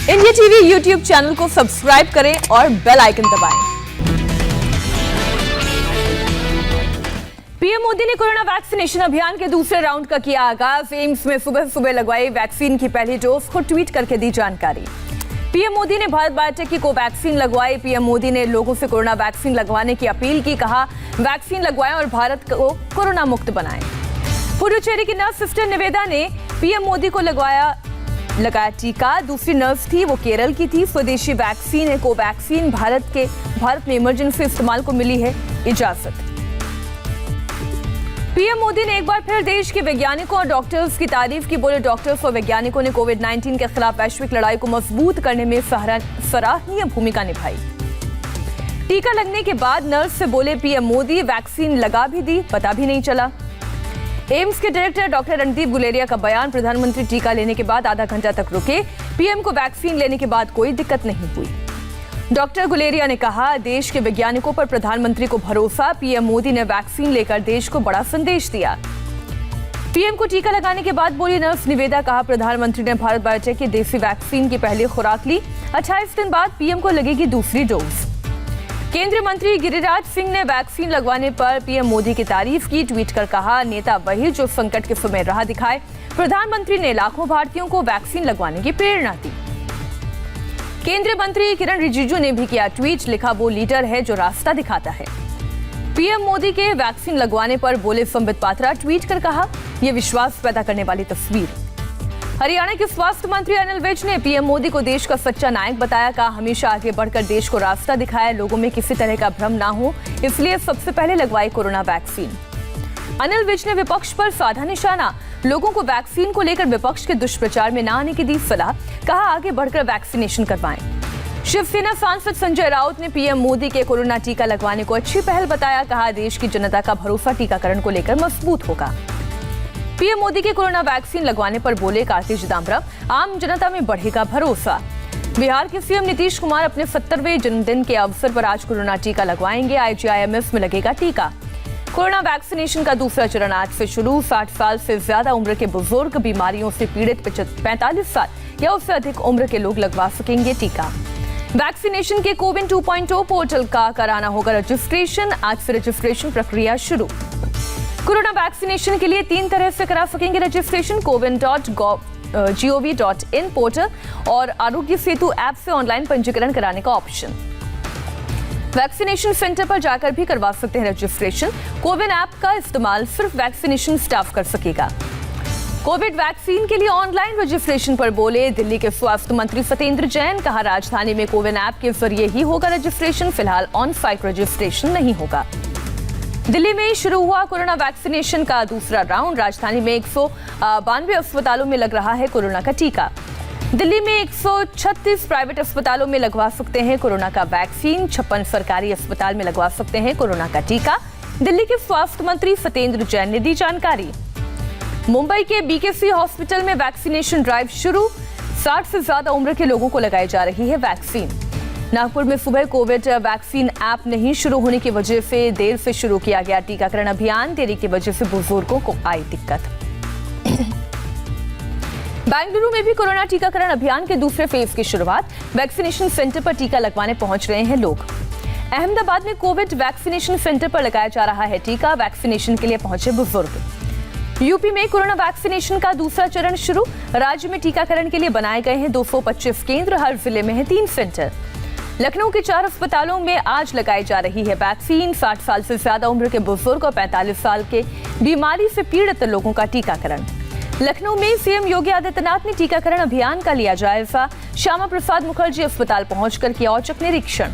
India TV YouTube channel को subscribe करें और बेल आइकन दबाएं। पीएम मोदी ने कोरोना वैक्सीनेशन अभियान के दूसरे राउंड का किया आगाज। एम्स में सुबह सुबह लगवाई वैक्सीन की पहली डोज को ट्वीट करके दी जानकारी। पीएम मोदी ने भारत बायोटेक की कोवैक्सीन लगवाई। पीएम मोदी ने लोगों से कोरोना वैक्सीन लगवाने की अपील की। कहा, वैक्सीन लगवाएं और भारत को कोरोना मुक्त बनाएं। पुडुचेरी की नर्स सिस्टर निवेदा ने पीएम मोदी को लगाया टीका। दूसरी नर्स थी, वो केरल की थी। स्वदेशी वैक्सीन है कोवैक्सीन। भारत में इमरजेंसी इस्तेमाल को मिली है इजाजत। पीएम मोदी ने एक बार फिर देश के वैज्ञानिकों और डॉक्टर्स की तारीफ की। बोले, डॉक्टर्स और वैज्ञानिकों ने कोविड-19 के खिलाफ वैश्विक लड़ाई को मजबूत करने में सराहनीय भूमिका निभाई। टीका लगने के बाद नर्स से बोले पीएम मोदी, वैक्सीन लगा भी दी, पता भी नहीं चला। एम्स के डायरेक्टर डॉक्टर रणदीप गुलेरिया का बयान, प्रधानमंत्री टीका लेने के बाद आधा घंटा तक रुके। पीएम को वैक्सीन लेने के बाद कोई दिक्कत नहीं हुई। डॉक्टर गुलेरिया ने कहा, देश के वैज्ञानिकों पर प्रधानमंत्री को भरोसा। पीएम मोदी ने वैक्सीन लेकर देश को बड़ा संदेश दिया। पीएम को टीका लगाने के बाद बोली नर्स निवेदा। कहा, प्रधानमंत्री ने भारत बायोटेक की देसी वैक्सीन की पहली खुराक ली। 28 दिन बाद पीएम को लगेगी दूसरी डोज। केंद्रीय मंत्री गिरिराज सिंह ने वैक्सीन लगवाने पर पीएम मोदी की तारीफ की। ट्वीट कर कहा, नेता वही जो संकट के समय राह दिखाए। प्रधानमंत्री ने लाखों भारतीयों को वैक्सीन लगवाने की प्रेरणा दी। केंद्रीय मंत्री किरण रिजिजू ने भी किया ट्वीट। लिखा, वो लीडर है जो रास्ता दिखाता है। पीएम मोदी के वैक्सीन लगवाने पर बोले संबित पात्रा। ट्वीट कर कहा, यह विश्वास पैदा करने वाली तस्वीर। हरियाणा के स्वास्थ्य मंत्री अनिल विज ने पीएम मोदी को देश का सच्चा नायक बताया। कहा, हमेशा आगे बढ़कर देश को रास्ता दिखाया। लोगों में किसी तरह का भ्रम ना हो, इसलिए सबसे पहले लगवाई कोरोना वैक्सीन। अनिल विज ने विपक्ष पर साधा निशाना। लोगों को वैक्सीन को लेकर विपक्ष के दुष्प्रचार में न आने की दी सलाह। कहा, आगे बढ़कर वैक्सीनेशन करवाएं। शिवसेना सांसद संजय राउत ने पीएम मोदी के कोरोना टीका लगवाने को अच्छी पहल बताया। कहा, देश की जनता का भरोसा टीकाकरण को लेकर मजबूत होगा। पीएम मोदी के कोरोना वैक्सीन लगवाने पर बोले कार्ति चिदंबरम, आम जनता में बढ़ेगा भरोसा। बिहार के सीएम नीतीश कुमार अपने 70वें जन्मदिन के अवसर पर आज कोरोना टीका लगवाएंगे। आईजीआईएमएस में लगेगा टीका। कोरोना वैक्सीनेशन का दूसरा चरण आज से शुरू। 60 साल से ज्यादा उम्र के बुजुर्ग, बीमारियों से पीड़ित 45 साल या उससे अधिक उम्र के लोग लगवा सकेंगे टीका। वैक्सीनेशन के कोविन 2.0 पोर्टल का कराना होगा रजिस्ट्रेशन। आज से रजिस्ट्रेशन प्रक्रिया शुरू। कोरोना वैक्सीनेशन के लिए 3 तरह से करा सकेंगे रजिस्ट्रेशन। cowin.gov.in पोर्टल और आरोग्य सेतु ऐप से ऑनलाइन पंजीकरण कराने का ऑप्शन। वैक्सीनेशन सेंटर पर जाकर भी करवा सकते हैं रजिस्ट्रेशन। कोविन ऐप का इस्तेमाल सिर्फ वैक्सीनेशन स्टाफ कर सकेगा। कोविड वैक्सीन के लिए ऑनलाइन रजिस्ट्रेशन पर बोले दिल्ली के स्वास्थ्य मंत्री सत्येंद्र जैन। कहा, राजधानी में कोविन ऐप के जरिए ही होगा रजिस्ट्रेशन। फिलहाल ऑन साइट रजिस्ट्रेशन नहीं होगा। दिल्ली में शुरू हुआ कोरोना वैक्सीनेशन का दूसरा राउंड। राजधानी में 192 अस्पतालों में लग रहा है कोरोना का टीका। दिल्ली में 136 प्राइवेट अस्पतालों में लगवा सकते हैं कोरोना का वैक्सीन। 56 सरकारी अस्पताल में लगवा सकते हैं कोरोना का टीका। दिल्ली के स्वास्थ्य मंत्री सत्येंद्र जैन ने दी जानकारी। मुंबई के बीकेसी हॉस्पिटल में वैक्सीनेशन ड्राइव शुरू। 60 से ज्यादा उम्र के लोगों को लगाई जा रही है वैक्सीन। नागपुर में सुबह कोविड वैक्सीन ऐप नहीं शुरू होने की वजह से देर से शुरू किया गया टीकाकरण अभियान। देरी की वजह से बुजुर्गों को आई दिक्कत। बेंगलुरु में भी कोरोना टीकाकरण अभियान के दूसरे फेज की शुरुआत। वैक्सीनेशन सेंटर पर टीका लगवाने पहुंच रहे हैं लोग। अहमदाबाद में कोविड वैक्सीनेशन सेंटर पर लगाया जा रहा है टीका। वैक्सीनेशन के लिए पहुंचे बुजुर्ग। यूपी में कोरोना वैक्सीनेशन का दूसरा चरण शुरू। राज्य में टीकाकरण के लिए बनाए गए हैं 225 केंद्र। हर जिले में है 3 सेंटर। लखनऊ के 4 अस्पतालों में आज लगाई जा रही है वैक्सीन। 60 साल से ज्यादा उम्र के बुजुर्ग और 45 साल के बीमारी से पीड़ित लोगों का टीकाकरण। लखनऊ में सीएम योगी आदित्यनाथ ने टीकाकरण अभियान का लिया जायजा। श्यामा प्रसाद मुखर्जी अस्पताल पहुंचकर किया औचक निरीक्षण।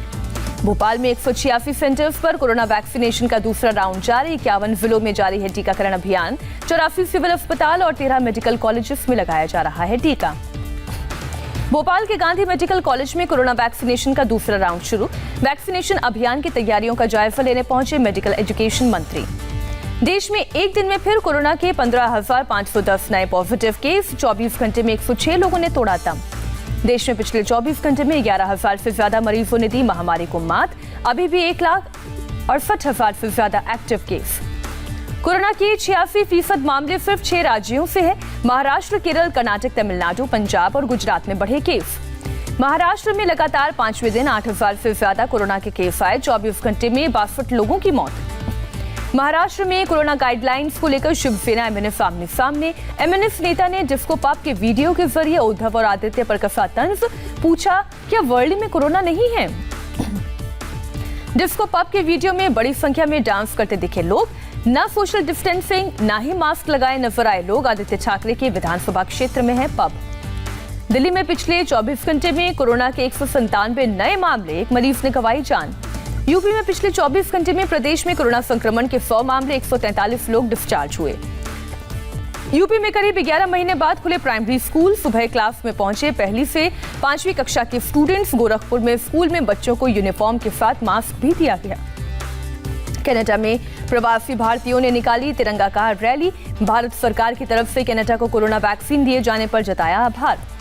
भोपाल में 186 सेंटर्स पर कोरोना वैक्सीनेशन का दूसरा राउंड जारी। 51 जिलों में जारी है टीकाकरण अभियान। 84 सिविल अस्पताल और 13 मेडिकल कॉलेजेस में लगाया जा रहा है टीका। भोपाल के गांधी मेडिकल कॉलेज में कोरोना वैक्सीनेशन का दूसरा राउंड शुरू। वैक्सीनेशन अभियान की तैयारियों का जायजा लेने पहुंचे मेडिकल एजुकेशन मंत्री। देश में एक दिन में फिर कोरोना के 15,510 नए पॉजिटिव केस। 24 घंटे में 106 लोगों ने तोड़ा दम। देश में पिछले 24 घंटे में 11,000 से ज्यादा मरीजों ने दी महामारी को मात। अभी भी 1,68,000 से ज्यादा एक्टिव केस। कोरोना के 86% मामले सिर्फ 6 राज्यों से है। महाराष्ट्र, केरल, कर्नाटक, तमिलनाडु, पंजाब और गुजरात में बढ़े केस। महाराष्ट्र में लगातार 5वें दिन 8,000 से ज्यादा कोरोना के केस आए। 24 घंटे में 62 लोगों की मौत। महाराष्ट्र में कोरोना गाइडलाइंस को लेकर शिवसेना एमएनएस आमने सामने। एमएनएस नेता ने डिस्को पब के वीडियो के जरिए उद्धव और आदित्य पर कसा तंज। पूछा, क्या वर्ली में कोरोना नहीं है? डिस्को पब के वीडियो में बड़ी संख्या में डांस करते दिखे लोग। न सोशल डिस्टेंसिंग, न ही मास्क लगाए नजर आए लोग। आदित्य ठाकरे के विधानसभा क्षेत्र में है पब। दिल्ली में पिछले 24 घंटे में कोरोना के 197 नए मामले, एक मरीज ने गंवाई जान। यूपी में पिछले 24 घंटे में प्रदेश में कोरोना संक्रमण के 100 मामले, 143 लोग डिस्चार्ज हुए। यूपी में करीब 11 महीने बाद खुले प्राइमरी स्कूल। सुबह क्लास में पहुंचे 1ली से 5वीं कक्षा के स्टूडेंट्स। गोरखपुर में स्कूल में बच्चों को यूनिफॉर्म के साथ मास्क भी दिया गया। कनाडा में प्रवासी भारतीयों ने निकाली तिरंगा कार रैली। भारत सरकार की तरफ से कनाडा को कोरोना वैक्सीन दिए जाने पर जताया आभार।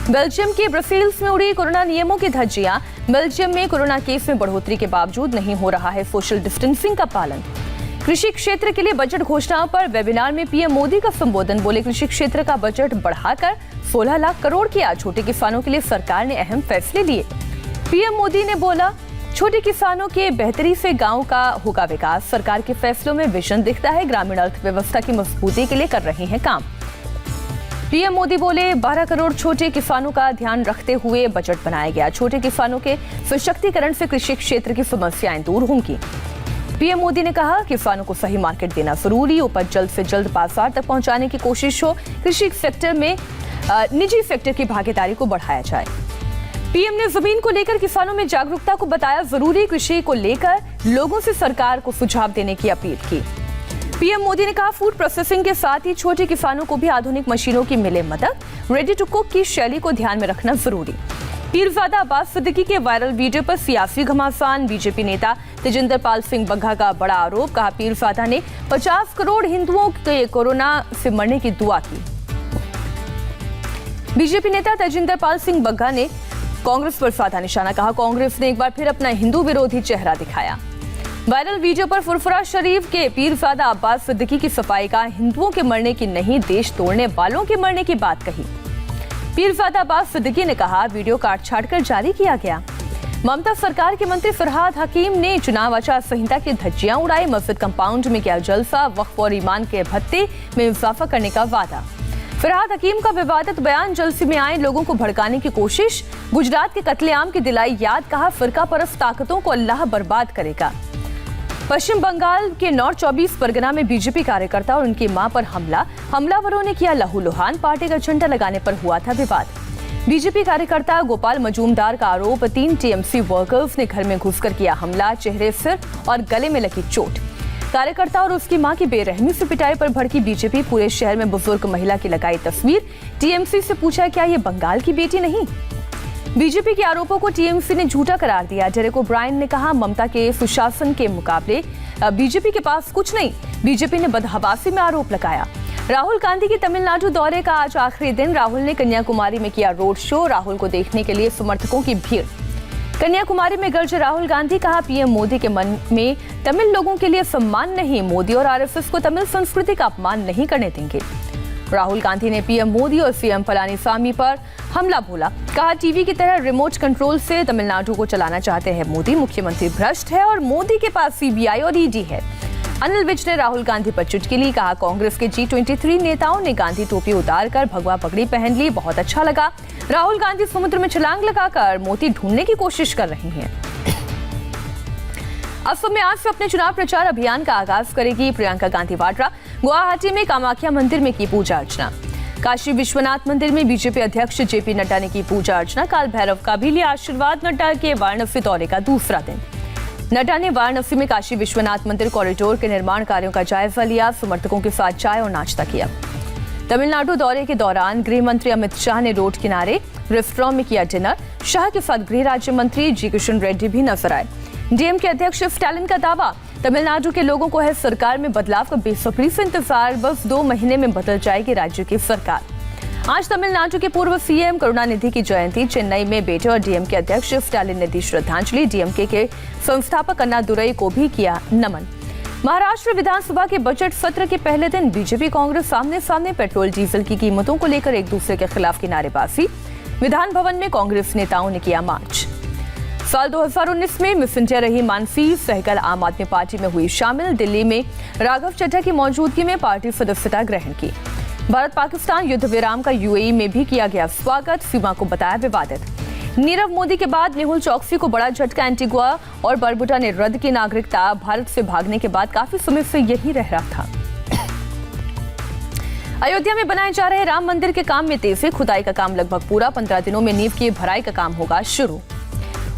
बेल्जियम के ब्रसेल्स में उड़ी कोरोना नियमों की धज्जियां। बेल्जियम में कोरोना केस में बढ़ोतरी के बावजूद नहीं हो रहा है सोशल डिस्टेंसिंग का पालन। कृषि क्षेत्र के लिए बजट घोषणाओं पर वेबिनार में पीएम मोदी का संबोधन। बोले, कृषि क्षेत्र का बजट बढ़ाकर 16 लाख करोड़ किया। छोटे किसानों के लिए सरकार ने अहम फैसले लिए। पीएम मोदी ने बोला, छोटे किसानों के बेहतरी से गांव का होगा विकास। सरकार के फैसलों में विजन दिखता है। ग्रामीण अर्थव्यवस्था की मजबूती के लिए कर रहे हैं काम। पीएम मोदी बोले, 12 करोड़ छोटे किसानों का ध्यान रखते हुए बजट बनाया गया। छोटे किसानों के सशक्तिकरण से कृषि क्षेत्र की समस्याएं दूर होंगी। पीएम मोदी ने कहा, किसानों को सही मार्केट देना जरूरी। उपज जल्द से जल्द बाजार तक पहुंचाने की कोशिश हो। कृषि सेक्टर में निजी सेक्टर की भागीदारी को बढ़ाया जाए। पीएम ने जमीन को लेकर किसानों में जागरूकता को बताया जरूरी। कृषि को लेकर लोगों से सरकार को सुझाव देने की अपील की। पीएम मोदी ने कहा, फूड प्रोसेसिंग के साथ ही छोटे किसानों को भी आधुनिक मशीनों की मिले मदद। रेडी टू कुक की शैली को ध्यान में रखना जरूरी। पीरजादा अब्बास सिद्दीकी के वायरल वीडियो पर सियासी घमासान। बीजेपी नेता तेजिंदर पाल सिंह बग्गा का बड़ा आरोप। कहा, पीरजादा ने 50 करोड़ हिंदुओं के कोरोना से मरने की दुआ की। बीजेपी नेता तेजिंदर पाल सिंह बग्गा ने कांग्रेस पर साधा निशाना। कहा, कांग्रेस ने एक बार फिर अपना हिंदू विरोधी चेहरा दिखाया। वायरल वीडियो पर फुरफुरा शरीफ के पीरजादा अब्बास सिद्दीकी की सफाई का हिंदुओं के मरने की नहीं, देश तोड़ने वालों के मरने की बात कही। पीरजादा अब्बास सिद्दीकी ने कहा, वीडियो काट छाट कर जारी किया गया। ममता सरकार के मंत्री फरहाद हकीम ने चुनाव आचार संहिता की धज्जियां उड़ाई। मस्जिद कंपाउंड में किया जलसा। वक्फ और ईमान के भत्ते में इजाफा करने का वादा। फरहाद हकीम का विवादित बयान। जलसे में आए लोगों को भड़काने की कोशिश। गुजरात के कत्लेआम की दिलाई याद। कहा, फिरका परस्त ताकतों को अल्लाह बर्बाद करेगा। पश्चिम बंगाल के नॉर्थ 24 परगना में बीजेपी कार्यकर्ता और उनकी मां पर हमला। हमलावरों ने किया लहूलुहान। पार्टी का झंडा लगाने पर हुआ था विवाद। बीजेपी कार्यकर्ता गोपाल मजूमदार का आरोप, 3 टीएमसी वर्कर्स ने घर में घुसकर किया हमला। चेहरे, सिर और गले में लगी चोट। कार्यकर्ता और उसकी मां की बेरहमी से पिटाई पर भड़की बीजेपी। पूरे शहर में बुजुर्ग महिला की लगाई तस्वीर। टीएमसी से पूछा, क्या ये बंगाल की बेटी नहीं? बीजेपी के आरोपों को टीएमसी ने झूठा करार दिया। डेरेक ओब्रायन ने कहा, ममता के सुशासन के मुकाबले बीजेपी के पास कुछ नहीं। बीजेपी ने बदहवासी में आरोप लगाया। राहुल गांधी के तमिलनाडु दौरे का आज आखिरी दिन। राहुल ने कन्याकुमारी में किया रोड शो। राहुल को देखने के लिए समर्थकों की भीड़। कन्याकुमारी में गरजे राहुल गांधी। कहा, पीएम मोदी के मन में तमिल लोगों के लिए सम्मान नहीं। मोदी और आरएसएस को तमिल संस्कृति का अपमान नहीं करने देंगे। राहुल गांधी ने पीएम मोदी और सीएम पलानीसामी पर हमला बोला। कहा, टीवी की तरह रिमोट कंट्रोल से तमिलनाडु को चलाना चाहते हैं मोदी। मुख्यमंत्री भ्रष्ट है और मोदी के पास सीबीआई और ईडी है। अनिल विज ने राहुल गांधी पर चुटकी। कहा, कांग्रेस के G23 नेताओं ने गांधी टोपी उतारकर भगवा पगड़ी पहन ली, बहुत अच्छा लगा। राहुल गांधी समुद्र में छलांग लगाकर मोती ढूंढने की कोशिश कर रही हैं। असम में आज से अपने चुनाव प्रचार अभियान का आगाज करेगी प्रियंका गांधी वाड्रा। गुवाहाटी में कामाख्या मंदिर में की पूजा अर्चना। काशी विश्वनाथ मंदिर में बीजेपी अध्यक्ष जेपी नड्डा ने की पूजा अर्चना। काल भैरव का भी लिया आशीर्वाद। नड्डा के वाराणसी दौरे का दूसरा दिन। नड्डा ने वाराणसी में काशी विश्वनाथ मंदिर कॉरिडोर के निर्माण कार्यों का जायजा लिया। समर्थकों के साथ चाय और नाश्ता किया। तमिलनाडु दौरे के दौरान गृह मंत्री अमित शाह ने रोड किनारे रेस्टोरेंट में किया डिनर। शाह के साथ गृह राज्य मंत्री जी किशन रेड्डी भी नजर आए। डीएमके अध्यक्ष स्टालिन का दावा, तमिलनाडु के लोगों को है सरकार में बदलाव का बेसब्री से इंतजार। बस 2 महीने में बदल जाएगी राज्य की सरकार। आज तमिलनाडु के पूर्व सीएम करुणानिधि की जयंती। चेन्नई में बेटे और डीएमके अध्यक्ष स्टालिन ने दी श्रद्धांजलि। डीएमके के संस्थापक अन्नादुरई को भी किया नमन। महाराष्ट्र विधानसभा के बजट सत्र के पहले दिन बीजेपी कांग्रेस सामने सामने। पेट्रोल डीजल की कीमतों को लेकर एक दूसरे के खिलाफ की नारेबाजी। विधान भवन में कांग्रेस नेताओं ने किया मार्च। साल 2019 में मिस इंडिया रही मानसी सहगल आम आदमी पार्टी में हुई शामिल। दिल्ली में राघव चड्ढा की मौजूदगी में पार्टी सदस्यता ग्रहण की। भारत पाकिस्तान युद्ध विराम का यूएई में भी किया गया स्वागत। सीमा को बताया विवादित। नीरव मोदी के बाद मेहुल चौकसी को बड़ा झटका। एंटीगुआ और बरबुडा ने रद्द की नागरिकता। भारत से भागने के बाद काफी समय से यही रह रहा था। अयोध्या में बनाए जा रहे राम मंदिर के काम में तेजी। खुदाई का काम लगभग पूरा। 15 दिनों में नींव की भराई का काम होगा शुरू।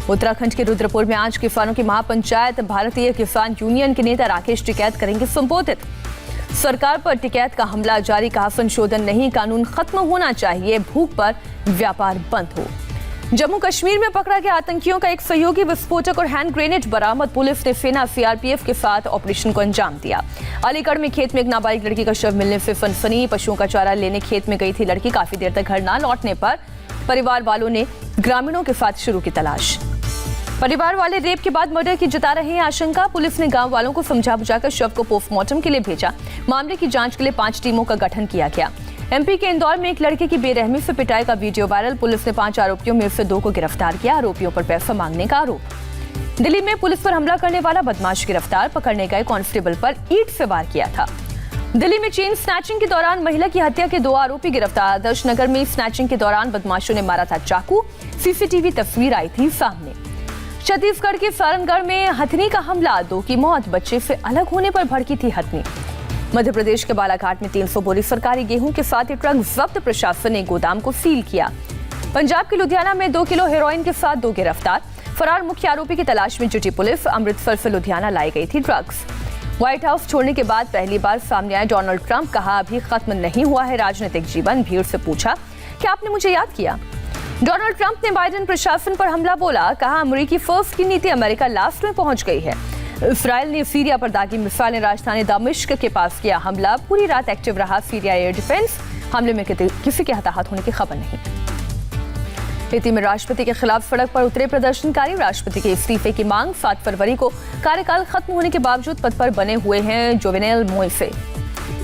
उत्तराखंड के रुद्रपुर में आज किसानों की महापंचायत। भारतीय किसान यूनियन के नेता राकेश टिकैत करेंगे संबोधित। सरकार पर टिकैत का हमला जारी। कहा संशोधन नहीं, कानून खत्म होना चाहिए। भूख पर व्यापार बंद हो। जम्मू कश्मीर में पकड़ा गया आतंकियों का एक सहयोगी विस्फोटक और हैंड ग्रेनेड बरामद। पुलिस ने सेना सीआरपीएफ के साथ ऑपरेशन को अंजाम दिया। अलीगढ़ में खेत में एक नाबालिग लड़की का शव मिलने से सनसनी। पशुओं का चारा लेने खेत में गई थी लड़की। काफी देर तक घर न लौटने पर परिवार वालों ने ग्रामीणों के साथ शुरू की तलाश। परिवार वाले रेप के बाद मर्डर की जता रहे हैं आशंका। पुलिस ने गांव वालों को समझा बुझाकर शव को पोस्टमार्टम के लिए भेजा। मामले की जांच के लिए 5 टीमों का गठन किया गया। एमपी के इंदौर में एक लड़के की बेरहमी से पिटाई का वीडियो वायरल। पुलिस ने 5 आरोपियों में से 2 को गिरफ्तार किया। आरोपियों पर पैसा मांगने का आरोप। दिल्ली में पुलिस पर हमला करने वाला बदमाश गिरफ्तार। पकड़ने गए कांस्टेबल पर ईंट से वार किया था। दिल्ली में चेन स्नैचिंग के दौरान महिला की हत्या के 2 आरोपी गिरफ्तार। आदर्श नगर में स्नैचिंग के दौरान बदमाशों ने मारा था चाकू। सीसीटीवी तस्वीर आई थी सामने। छत्तीसगढ़ के सारनगढ़ में हथनी का हमला। 2 की मौत। बच्चे से अलग होने पर भड़की थी हथनी। मध्य प्रदेश के बालाघाट में 300 बोरी सरकारी गेहूं के साथ एक ट्रक जब्त। प्रशासन ने गोदाम को सील किया। पंजाब के लुधियाना में 2 किलो हेरोइन के साथ 2 गिरफ्तार। फरार मुख्य आरोपी की तलाश में जुटी पुलिस। अमृतसर से लुधियाना लाई गई थी ड्रग्स। व्हाइट हाउस छोड़ने के बाद पहली बार सामने आए डोनाल्ड ट्रंप। कहा अभी खत्म नहीं हुआ है राजनीतिक जीवन। भीड़ से पूछा कि आपने मुझे याद किया। डोनाल्ड ट्रंप ने बाइडेन प्रशासन पर हमला बोला। कहा अमेरिकी फर्स्ट की नीति अमेरिका लास्ट में पहुंच गई है। इस्राएल ने सीरिया पर दागी मिसाइलें। राजधानी दमिश्क के पास किया हमला। पूरी रात एक्टिव रहा सीरिया एयर डिफेंस। हमले में किसी के हताहत होने की खबर नहीं। नीति में राष्ट्रपति के खिलाफ सड़क पर उतरे प्रदर्शनकारी। राष्ट्रपति के इस्तीफे की मांग। 7 फरवरी को कार्यकाल खत्म होने के बावजूद पद पर बने हुए हैं जोवेनेल मोइसे।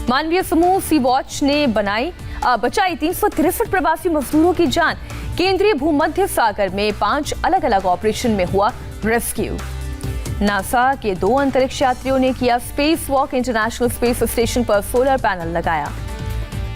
मानवीय समूह सी वॉच ने बचाई 363 प्रवासी मजदूरों की जान। केंद्रीय भूमध्य सागर में 5 अलग अलग ऑपरेशन में हुआ रेस्क्यू। नासा के 2 अंतरिक्ष यात्रियों ने किया space walk. International space station पर सोलर पैनल लगाया।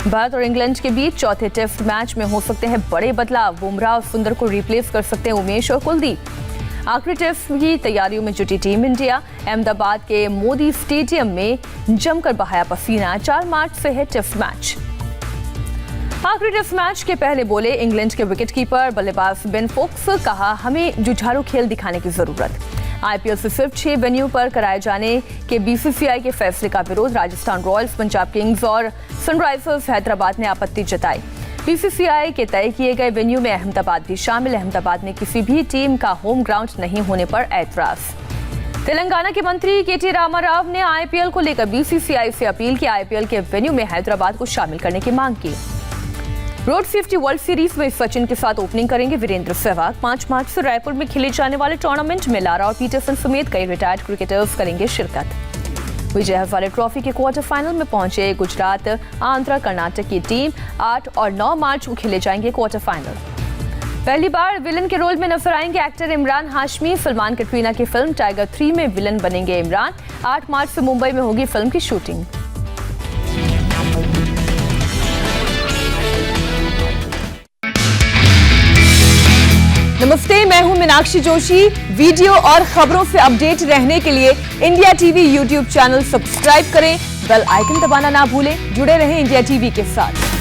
भारत और इंग्लैंड के बीच चौथे टेस्ट मैच में हो सकते हैं बड़े बदलाव। बुमराह और सुंदर को रिप्लेस कर सकते हैं उमेश और कुलदीप। आखिरी टेस्ट की तैयारियों में जुटी टीम इंडिया। अहमदाबाद के मोदी स्टेडियम में जमकर बहाया पसीना। 4 मार्च से है टेस्ट मैच। आखिरी टेस्ट मैच के पहले बोले इंग्लैंड के विकेटकीपर बल्लेबाज बेन फोक्स। कहा हमें जुझारू खेल दिखाने की जरूरत। आईपीएल से सिर्फ 6 वेन्यू पर कराए जाने के बीसीसीआई के फैसले का विरोध। राजस्थान रॉयल्स, पंजाब किंग्स और सनराइजर्स हैदराबाद ने आपत्ति जताई। बीसीसीआई के तय किए गए वेन्यू में अहमदाबाद भी शामिल। अहमदाबाद में किसी भी टीम का होम ग्राउंड नहीं होने पर ऐतराज। तेलंगाना के मंत्री केटी रामाराव ने आईपीएल को लेकर बीसीसीआई से अपील की। आईपीएल के वेन्यू में हैदराबाद को शामिल करने की मांग की। रोड सेफ्टी वर्ल्ड सीरीज में सचिन के साथ ओपनिंग करेंगे वीरेंद्र सहवाग। 5 मार्च से रायपुर में खेले जाने वाले टूर्नामेंट में लारा और पीटरसन समेत कई रिटायर्ड क्रिकेटर्स करेंगे शिरकत। विजय हजारे ट्रॉफी के क्वार्टर फाइनल में पहुंचे गुजरात, आंध्र, कर्नाटक की टीम। 8 और 9 मार्च को खेले जाएंगे क्वार्टर फाइनल। पहली बार विलन के रोल में नजर आएंगे एक्टर इमरान हाशमी। सलमान कटरीना की फिल्म टाइगर 3 में विलन बनेंगे इमरान। 8 मार्च से मुंबई में होगी फिल्म की शूटिंग। नमस्ते, मैं हूं मीनाक्षी जोशी। वीडियो और खबरों से अपडेट रहने के लिए India TV YouTube channel subscribe करें। बेल आइकन दबाना ना भूलें। जुड़े रहें इंडिया टीवी के साथ।